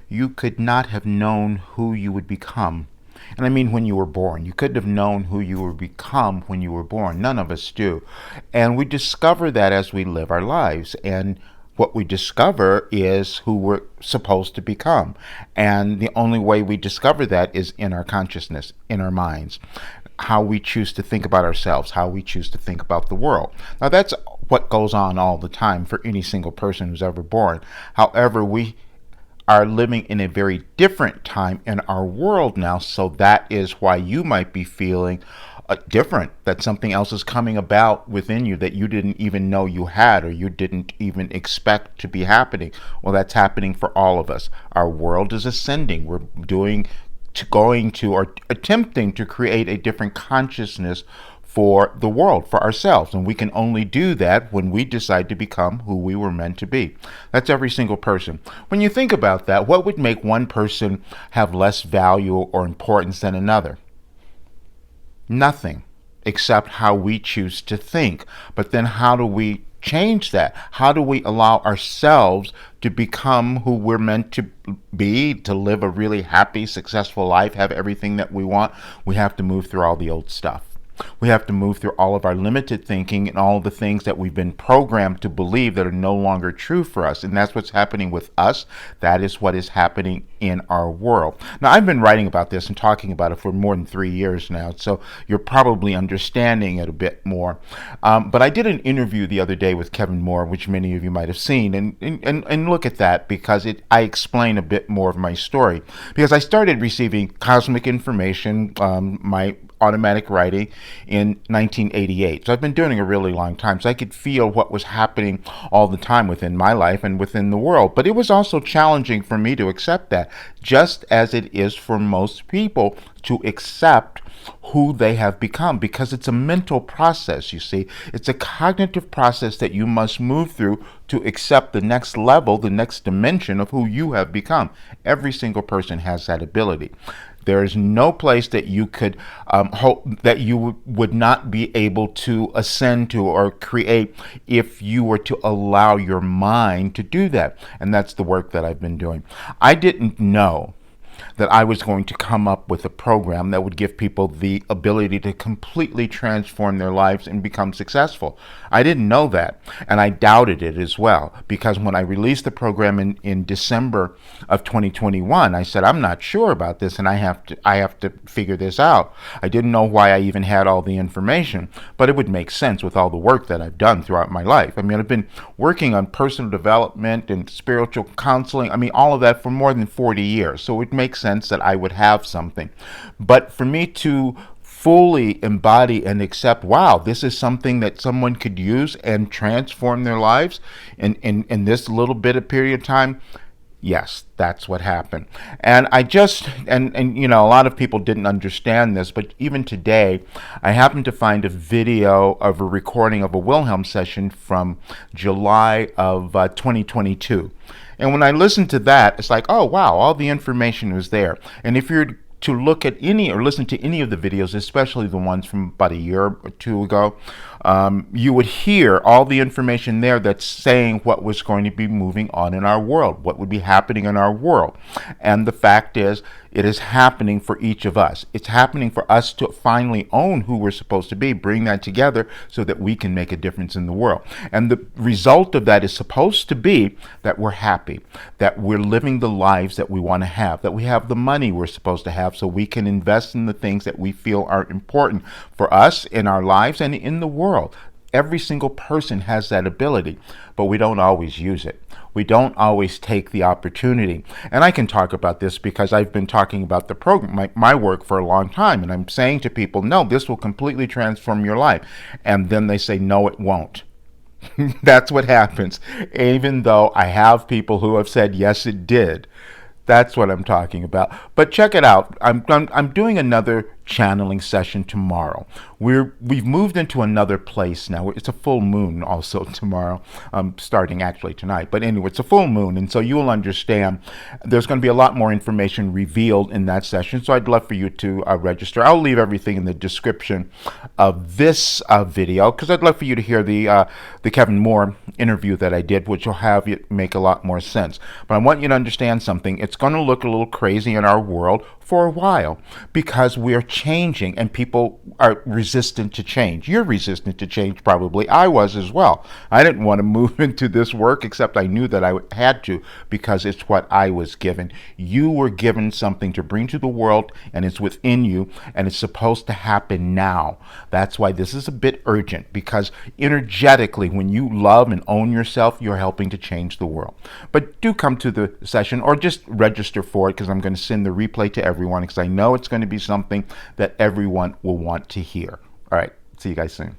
you could not have known who you would become. And I mean when you were born. You couldn't have known who you would become when you were born. None of us do. And we discover that as we live our lives. And what we discover is who we're supposed to become. And the only way we discover that is in our consciousness, in our minds. How we choose to think about ourselves, how we choose to think about the world. Now, that's what goes on all the time for any single person who's ever born. However, we are living in a very different time in our world now, so that is why you might be feeling different, that something else is coming about within you that you didn't even know you had or you didn't even expect to be happening. Well, that's happening for all of us. Our world is ascending. We're going to or attempting to create a different consciousness for the world, for ourselves. And we can only do that when we decide to become who we were meant to be. That's every single person. When you think about that, what would make one person have less value or importance than another? Nothing, except how we choose to think. But then how do we change that? How do we allow ourselves to become who we're meant to be, to live a really happy, successful life, have everything that we want? We have to move through all the old stuff. We have to move through all of our limited thinking and all the things that we've been programmed to believe that are no longer true for us. And that's what's happening with us. That is what is happening in our world. Now, I've been writing about this and talking about it for more than 3 years now, so you're probably understanding it a bit more. But I did an interview the other day with Kevin Moore, which many of you might have seen, and look at that because I explain a bit more of my story. Because I started receiving cosmic information, my automatic writing in 1988. So I've been doing it a really long time. So I could feel what was happening all the time within my life and within the world. But it was also challenging for me to accept that, just as it is for most people to accept who they have become, because it's a mental process, you see. It's a cognitive process that you must move through to accept the next level, the next dimension of who you have become. Every single person has that ability. There is no place that you could hope that you would not be able to ascend to or create if you were to allow your mind to do that. And that's the work that I've been doing. I didn't know that I was going to come up with a program that would give people the ability to completely transform their lives and become successful. I didn't know that, and I doubted it as well, because when I released the program in December of 2021, I said, I'm not sure about this, and I have to figure this out. I didn't know why I even had all the information, but it would make sense with all the work that I've done throughout my life. I mean, I've been working on personal development and spiritual counseling, all of that for more than 40 years, so it makes sense that I would have something. But for me to fully embody and accept, wow, this is something that someone could use and transform their lives in this little bit of period of time, yes, that's what happened. And a lot of people didn't understand this, but even today, I happened to find a video of a recording of a Wilhelm session from July of 2022. And when I listened to that, it's like, oh, wow, all the information was there. And if you're to look at any or listen to any of the videos, especially the ones from about a year or two ago, you would hear all the information there that's saying what was going to be moving on in our world, what would be happening in our world. And the fact is, it is happening for each of us. It's happening for us to finally own who we're supposed to be, bring that together so that we can make a difference in the world. And the result of that is supposed to be that we're happy, that we're living the lives that we want to have, that we have the money we're supposed to have so we can invest in the things that we feel are important for us in our lives and in the world. Every single person has that ability, but we don't always use it. We don't always take the opportunity. And I can talk about this because I've been talking about the program, my work for a long time. And I'm saying to people, no, this will completely transform your life. And then they say, no, it won't. That's what happens. Even though I have people who have said, yes, it did. That's what I'm talking about. But check it out. I'm doing another channeling session tomorrow. We've moved into another place now. It's a full moon also tomorrow, starting actually tonight. But anyway, it's a full moon, and so you will understand there's going to be a lot more information revealed in that session. So I'd love for you to register. I'll leave everything in the description of this video, because I'd love for you to hear the Kevin Moore interview that I did, which will have it make a lot more sense. But I want you to understand something. It's going to look a little crazy in our world for a while because we are changing and people are resistant to change. You're resistant to change, probably. I was as well. I didn't want to move into this work, except I knew that I had to because it's what I was given. You were given something to bring to the world, and it's within you, and it's supposed to happen now. That's why this is a bit urgent, because energetically, when you love and own yourself, you're helping to change the world. But do come to the session or just register for it, because I'm going to send the replay to everyone, because I know it's going to be something that everyone will want to hear. All right. See you guys soon.